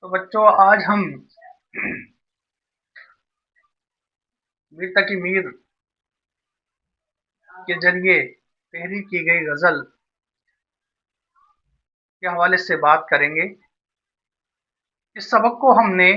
तो बच्चों, आज हम मीर तकी मीर के जरिए तहरीर की गई गजल के हवाले से बात करेंगे। इस सबक को हमने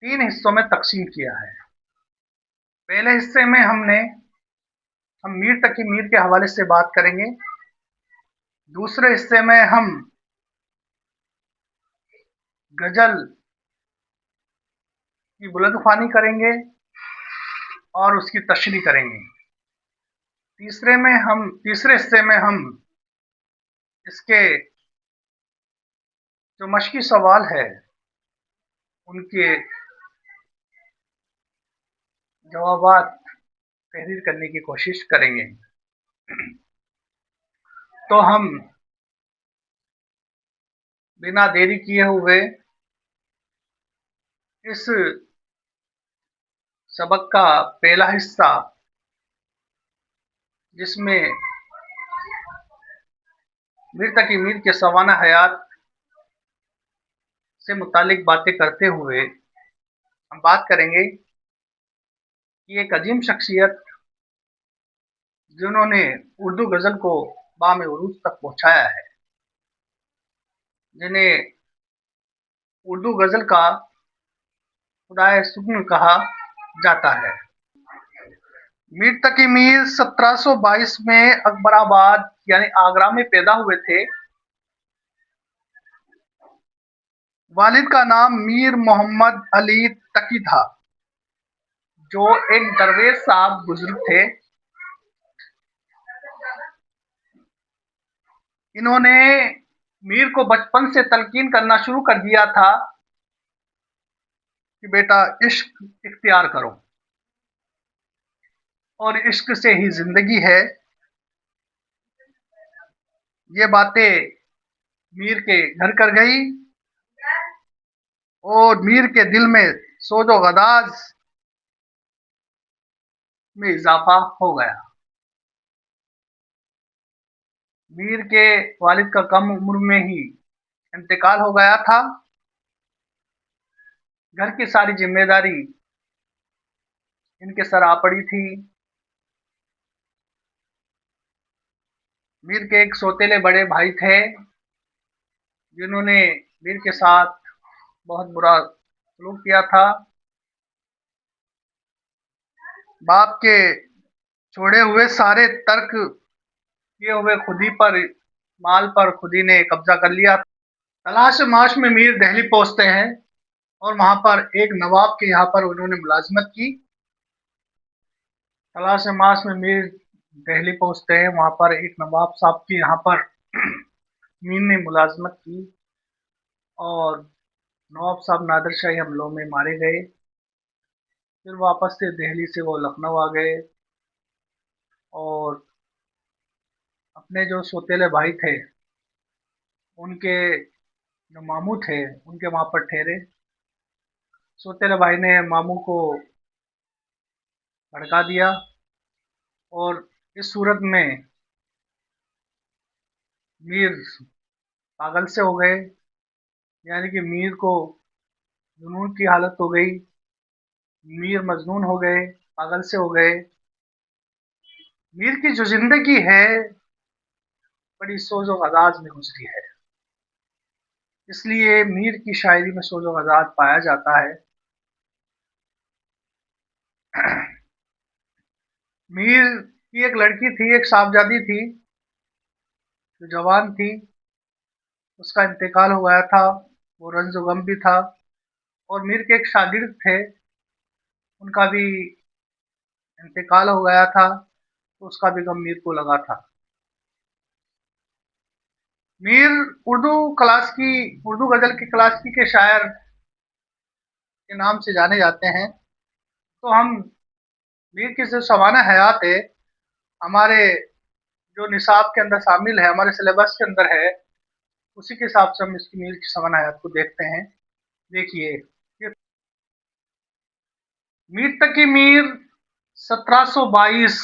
3 हिस्सों में तकसीम किया है। पहले हिस्से में हम मीर तकी मीर के हवाले से बात करेंगे। दूसरे हिस्से में हम गजल की बुलंदख्वानी करेंगे और उसकी तशरीह करेंगे। तीसरे हिस्से में हम इसके जो मशकी सवाल है उनके जवाबात तहरीर करने की कोशिश करेंगे। तो हम बिना देरी किए हुए इस सबक का पहला हिस्सा, जिसमें मीर तकी मीर के सवाना हयात से मुतालिक बातें करते हुए हम बात करेंगे कि एक अजीम शख्सियत जिन्होंने उर्दू गज़ल को बाम उरूज तक पहुंचाया है, जिन्हें उर्दू गज़ल का खुदाए सुब्न कहा जाता है। मीर तकी मीर 1722 में अकबराबाद यानी आगरा में पैदा हुए थे। वालिद का नाम मीर मोहम्मद अली तकी था, जो एक दरवेश साहब बुजुर्ग थे। इन्होंने मीर को बचपन से तलकीन करना शुरू कर दिया था कि बेटा, इश्क इख्तियार करो और इश्क से ही जिंदगी है। ये बातें मीर के घर कर गई और मीर के दिल में सोजो गदाज में इजाफा हो गया। मीर के वालिद का कम उम्र में ही इंतकाल हो गया था। घर की सारी जिम्मेदारी इनके सर आ पड़ी थी। मीर के एक सौतेले बड़े भाई थे, जिन्होंने मीर के साथ बहुत बुरा सलूक किया था। बाप के छोड़े हुए सारे तर्क किए हुए खुदी पर, माल पर खुदी ने कब्जा कर लिया। तलाश माश में मीर दिल्ली पहुंचते हैं और वहां पर एक नवाब के यहाँ पर उन्होंने मुलाजमत की। तलाश माश में मीर दिल्ली पहुंचते हैं, वहां पर एक नवाब साहब के यहाँ पर मीर ने मुलाजमत की और नवाब साहब नादिर शाही हमलों में मारे गए। फिर वापस से दिल्ली से वो लखनऊ आ गए और अपने जो सौतेले भाई थे, उनके जो मामू थे, उनके वहां पर ठहरे। सौतेले भाई ने मामू को भड़का दिया और इस सूरत में मीर पागल से हो गए, यानी कि मीर को जुनून की हालत हो गई। मीर मजनून हो गए, पागल से हो गए। मीर की जो जिंदगी है बड़ी सोजो गदाज में गुजरी है, इसलिए मीर की शायरी में सोजो गदाज पाया जाता है। मीर की एक लड़की थी, एक साहबजादी थी, जो जवान थी। उसका इंतकाल हो गया था, वो रंज गम भी था। और मीर के एक शागिर्द थे, उनका भी इंतकाल हो गया था, तो उसका भी गम मीर को लगा था। मीर उर्दू गजल की क्लासिकी के शायर के नाम से जाने जाते हैं। तो हम मीर की जो सवाना हयात है, हमारे जो निसाब के अंदर शामिल है, हमारे सिलेबस के अंदर है, उसी के हिसाब से हम इसकी मीर की सवाना हयात को देखते हैं। देखिए, मीर तकी मीर 1722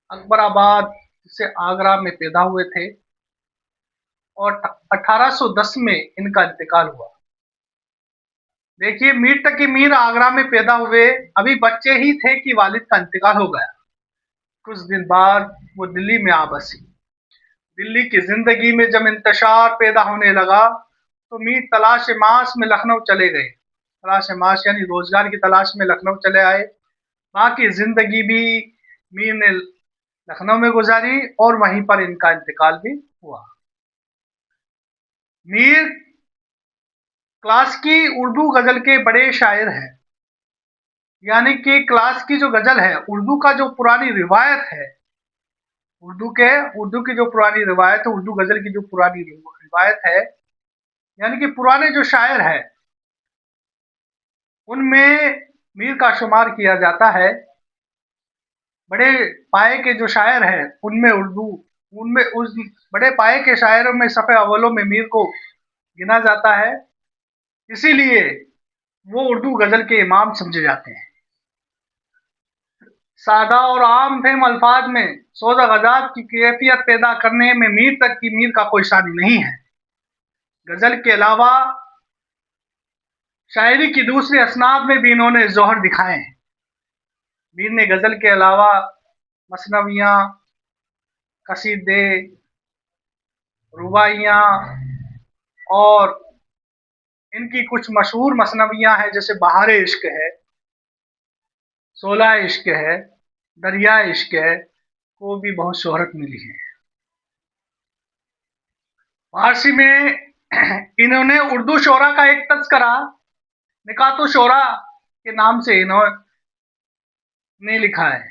अकबराबाद से आगरा में पैदा हुए थे। और 1810 में इनका इंतकाल हुआ। देखिए, मीर तकी मीर आगरा में पैदा हुए, अभी बच्चे ही थे कि वालिद का इंतकाल हो गया। कुछ दिन बाद वो दिल्ली में आ बसी। दिल्ली की जिंदगी में जब इंतशार पैदा होने लगा तो मीर तलाश माश में लखनऊ चले गए। तलाश माश यानी रोजगार की तलाश में लखनऊ चले आए। बाकी जिंदगी भी मीर ने लखनऊ में गुजारी और वहीं पर इनका इंतकाल भी हुआ। मीर क्लास की उर्दू गजल के बड़े शायर हैं। यानी कि क्लास की जो गजल है, उर्दू का जो पुरानी रिवायत है, उर्दू की जो पुरानी रिवायत है, उर्दू गजल की जो पुरानी रिवायत है, यानी कि पुराने जो शायर है उनमें मीर का शुमार किया जाता है। बड़े पाए के जो शायर हैं उनमें उस बड़े पाए के शायरों में सफ़े अव्वलों में मीर को गिना जाता है। इसीलिए वो उर्दू गजल के इमाम समझे जाते हैं। सादा और आम फेम अल्फाज में सोदा गजात की कैफियत पैदा करने में मीर तक की मीर का कोई शानी नहीं है। गजल के अलावा शायरी की दूसरी असनाफ में भी इन्होंने जौहर दिखाए हैं। मीर ने गजल के अलावा मसनवियाँ, कसीदे, रुबाइयाँ और इनकी कुछ मशहूर मसनवियाँ हैं, जैसे बहार इश्क है, शोला इश्क है, दरिया इश्क है, को भी बहुत शोहरत मिली है। फारसी में इन्होंने उर्दू शोरा का एक तस्करा निकातो शोरा के नाम से इन्होंने लिखा है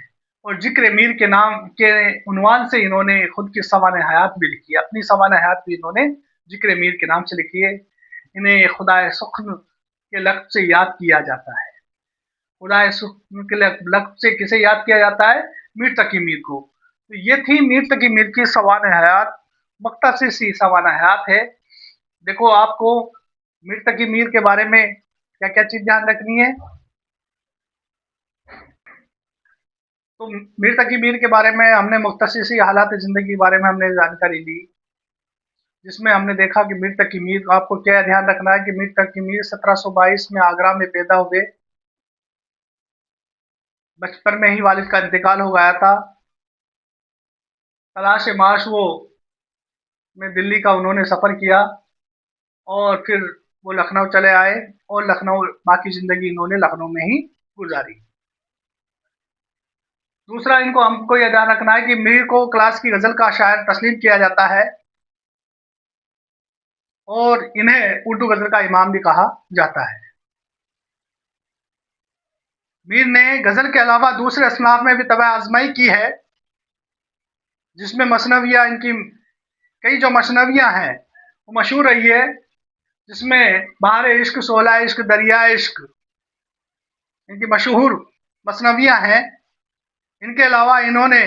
और जिक्र मीर के नाम के उन्वान से इन्होंने खुद की सवाने हयात भी लिखी है। अपनी सवाने हयात भी इन्होंने जिक्र मीर के नाम से लिखी है। इन्हें खुदाए सुख्न के लक़्ब से याद किया जाता है। खुदाए सुख्न के लक़्ब से किसे याद किया जाता है? मीर तकी मीर को। तो ये थी मीर तकी मीर की सवाने हयात, मुख्तसर सी सवाने हयात है। देखो, आपको मीर तकी मीर के बारे में क्या क्या चीज ध्यान रखनी है। तो मीर तकी मीर के बारे में हमने मुख्तसर सी हालात जिंदगी के बारे में हमने जानकारी ली, जिसमें हमने देखा कि मीर तकी मीर, आपको क्या ध्यान रखना है कि मीर तकी मीर 1722 में आगरा में पैदा हुए। बचपन में ही वालिद का इंतकाल हो गया था। तलाश माश वो में दिल्ली का उन्होंने सफ़र किया और फिर वो लखनऊ चले आए और लखनऊ बाकी ज़िंदगी इन्होंने लखनऊ में ही गुजारी। दूसरा, इनको हमको यह ध्यान रखना है कि मीर को क्लास की गज़ल का शायर तस्लीम किया जाता है और इन्हें उर्दू गज़ल का इमाम भी कहा जाता है। मीर ने गज़ल के अलावा दूसरे असनाफ में भी तबा आज़माई की है, जिसमें मसनवियाँ, इनकी कई जो मसनवियाँ हैं वो मशहूर रही है, जिसमें बहार इश्क, शोला इश्क, दरिया इश्क इनकी मशहूर मसनवियाँ हैं। इनके अलावा इन्होंने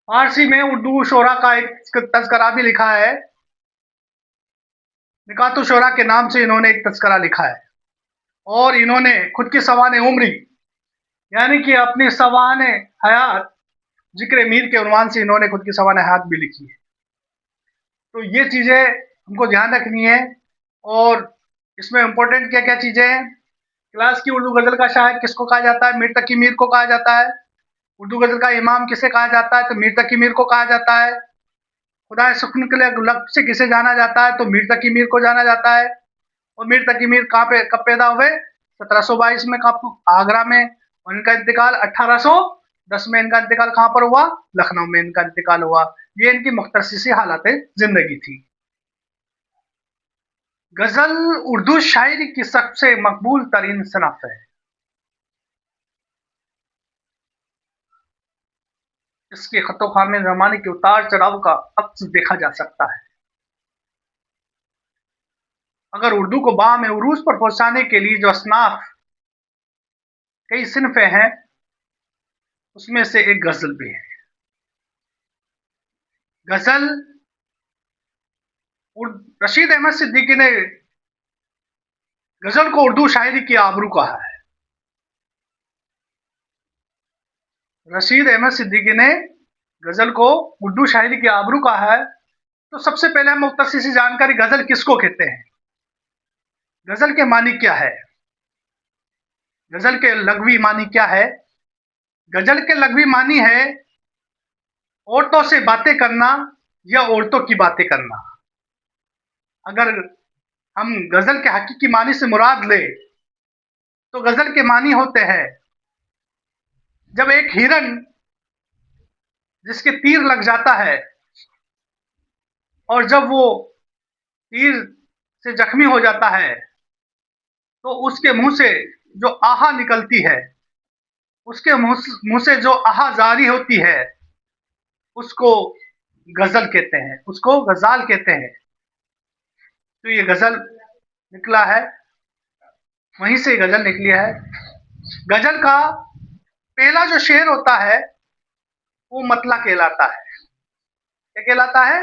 फारसी में उर्दू शोरा का एक तज़किरा भी लिखा है। निकातो शोरा के नाम से इन्होंने एक तज़किरा लिखा है और इन्होंने खुद की सवाने उम्री, यानी कि अपनी सवाने हयात, जिक्र मीर के उन्वान से इन्होंने खुद की सवाने हयात भी लिखी है। तो ये चीज़ें हमको ध्यान रखनी है। और इसमें इम्पोर्टेंट क्या क्या चीज़ें हैं? क्लास की उर्दू गज़ल का शायर किसको कहा जाता है? मीर तकी मीर को कहा जाता है। उर्दू गज़ल का इमाम किसे कहा जाता है? तो मीर तकी मीर को कहा जाता है। खुदाए सुख्न के लक़्ब से किसे जाना जाता है? तो मीर तकी मीर को जाना जाता है। और मीर तकी मीर कब पैदा हुए? 1722 में, आगरा में। और इनका इंतकाल 1810 में, इनका इंतकाल कहाँ पर हुआ? लखनऊ में इनका इंतकाल हुआ। ये इनकी मुख्तसर सी हालात जिंदगी थी। गजल उर्दू शायरी की सबसे मकबूल तरीन सनफ है। इसके खतो खाने जमाने के उतार चढ़ाव का अक्स देखा जा सकता है। अगर उर्दू को बाम उरूज पर पहुंचाने के लिए जो असनाफ कई सिनफे हैं, उसमें से एक गजल भी है। गजल रशीद अहमद सिद्दीकी ने गजल को उर्दू शायरी की आबरू कहा है। रशीद अहमद सिद्दीकी ने गजल को उर्दू शायरी की आबरू कहा है। तो सबसे पहले हम मुख्तसर सी जानकारी, गजल किसको कहते हैं, गजल के मानी क्या है, गजल के लघवी मानी क्या है। गजल के लघवी मानी है औरतों से बातें करना या औरतों की बातें करना। अगर हम गजल के हकीकी मानी से मुराद ले तो गजल के मानी होते हैं जब एक हिरन जिसके तीर लग जाता है और जब वो तीर से जख्मी हो जाता है तो उसके मुंह से जो आहा निकलती है, उसके मुंह से जो आहा जारी होती है, उसको गजल कहते हैं, उसको गजाल कहते हैं। तो ये गजल निकला है, वहीं से गजल निकली है। गजल का पहला जो शेर होता है वो मतला कहलाता है। क्या कहलाता है?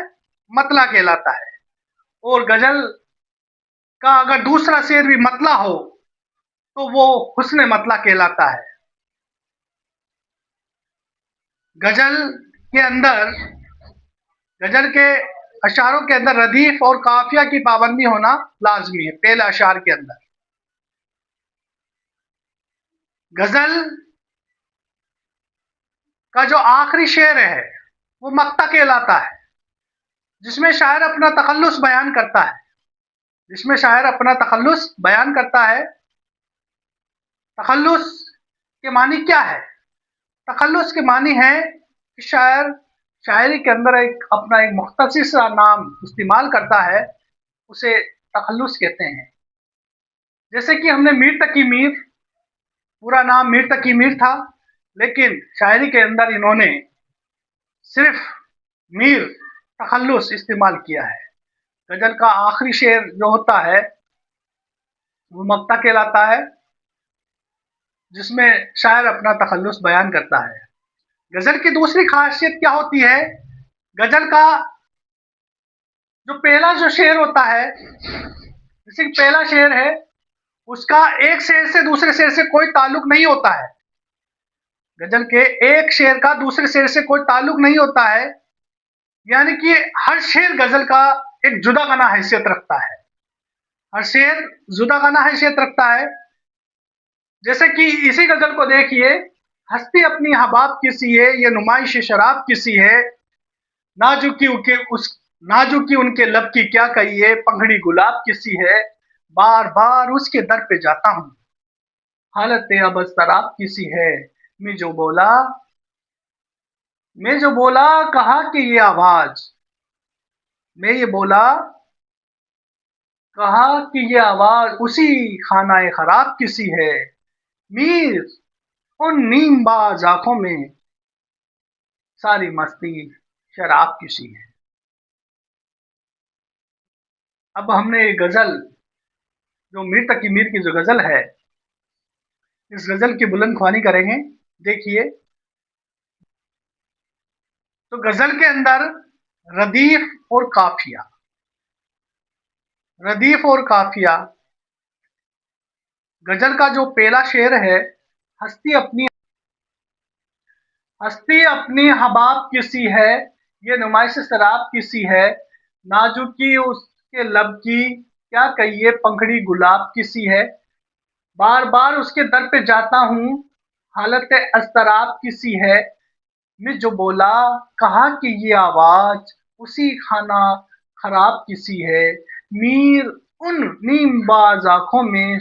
मतला कहलाता है। और गजल का अगर दूसरा शेर भी मतला हो तो वो हुस्न मतला कहलाता है। गजल के अंदर, गजल के अशारों के अंदर रदीफ और काफिया की पाबंदी होना लाजमी है। पहले अशार के अंदर गजल का जो आखिरी शेर है वो मक्ता कहलाता है, जिसमें शायर अपना तखल्लुस बयान करता है, जिसमें शायर अपना तखल्लुस बयान करता है। तखल्लुस के मानी क्या है? तखल्लुस के मानी है कि शायर शायरी के अंदर अपना एक मुख्तसर सा नाम इस्तेमाल करता है, उसे तखल्लुस कहते हैं। जैसे कि हमने मीर तकी मीर, पूरा नाम मीर तकी मीर था, लेकिन शायरी के अंदर इन्होंने सिर्फ मीर तखल्लुस इस्तेमाल किया है। गजल का आखिरी शेर जो होता है वो मक्ता कहलाता है, जिसमें शायर अपना तखल्लुस बयान करता है। गजल की दूसरी खासियत क्या होती है? गजल का जो पहला जो शेर होता है, जैसे कि पहला शेर है, उसका एक शेर से दूसरे शेर से कोई ताल्लुक नहीं होता है। गजल के एक शेर का दूसरे शेर से कोई ताल्लुक नहीं होता है, यानी कि हर शेर गजल का एक जुदा गाना हैसियत रखता है। हर शेर जुदा गाना हैसियत रखता है। जैसे कि इसी गजल को देखिए, हस्ती अपनी हबाब किसी है, ये नुमाइश शराब किसी है, नाजुकी उनके लब की क्या कहिए, पंखड़ी गुलाब किसी है, बार बार उसके दर पे जाता हूँ, हालत अब शराब किसी है। मैं जो बोला मैं जो बोला कहा कि ये आवाज, मैं ये बोला कहा कि ये आवाज उसी खानाए खराब किसी है, मीर उन नीमबाज आंखों में सारी मस्ती शराब किसी है। अब हमने ये गजल, जो मीर तकी मीर की जो गजल है, इस गजल की बुलंद ख्वानी करेंगे। देखिए, तो गजल के अंदर रदीफ और काफिया, रदीफ और काफिया, गजल का जो पहला शेर है, हस्ती अपनी हस्ती अपनी हबाब किसी है, ये नुमाइश शराब किसी है, नाजुकी उसके लब की क्या कहिए, पंखड़ी गुलाब किसी है, बार बार उसके दर पे जाता हूँ, हालत अस्तराब किसी है। मैं जो बोला कहा कि ये आवाज उसी खाना खराब किसी है, मीर उन नीमबाज आंखों में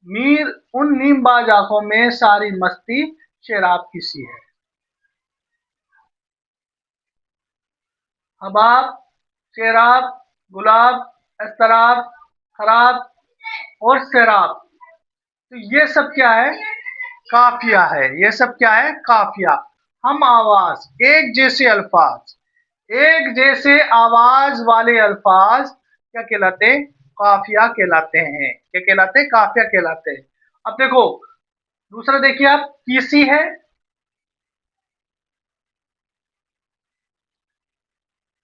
मीर उन नीमबाज आंखों में सारी मस्ती शराब किसी है। हबाब, शराब, गुलाब, अस्तराब, खराब और शराब, तो ये सब क्या है? काफिया है। ये सब क्या है? काफिया। हम आवाज, एक जैसे अल्फाज, एक जैसे आवाज वाले अल्फाज क्या कहलाते हैं? काफिया कहलाते हैं। क्या कहलाते हैं? काफिया कहलाते हैं। अब देखो, दूसरा देखिए आप, किसी है,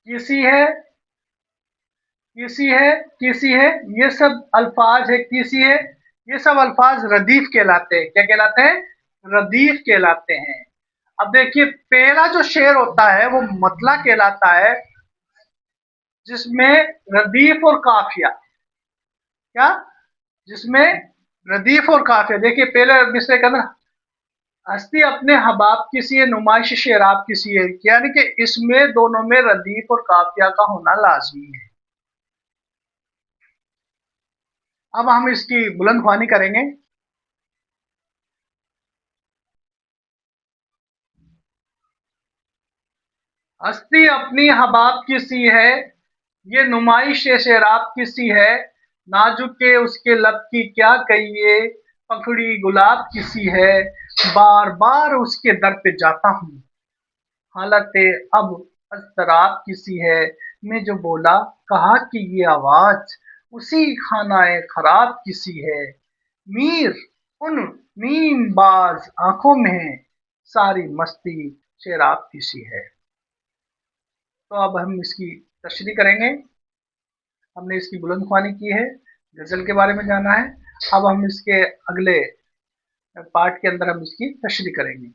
किसी है, किसी है, किसी है, ये सब अल्फाज है। किसी है, ये सब अल्फाज रदीफ कहलाते हैं। क्या कहलाते हैं? रदीफ कहलाते हैं। अब देखिए, पहला जो शेर होता है वो मतला कहलाता है, जिसमें रदीफ और काफिया, क्या, जिसमें रदीफ और काफिया, देखिए पहले मिसरे का ना, हस्ती अपने हबाब की सी है, नुमाइश शेराब की सी है, यानी कि इसमें दोनों में रदीफ और काफिया का होना लाजमी है। अब हम इसकी बुलंदख्वानी करेंगे। हस्ती अपनी हबाब की सी है, ये नुमाइश शेराब की सी है, नाजुके उसके लब की क्या कहिए, पकड़ी गुलाब की सी है, बार बार उसके दर पे जाता हूँ, हालत अब अस्तराब की सी है, मैं जो बोला कहा कि ये आवाज उसी खानाए खराब की सी है, मीर उन नीम बाज आंखों में सारी मस्ती शराब की सी है। तो अब हम इसकी तशरीह करेंगे। हमने इसकी बुलंदख्वानी की है, गज़ल के बारे में जाना है। अब हम इसके अगले पार्ट के अंदर हम इसकी तशरीह करेंगे।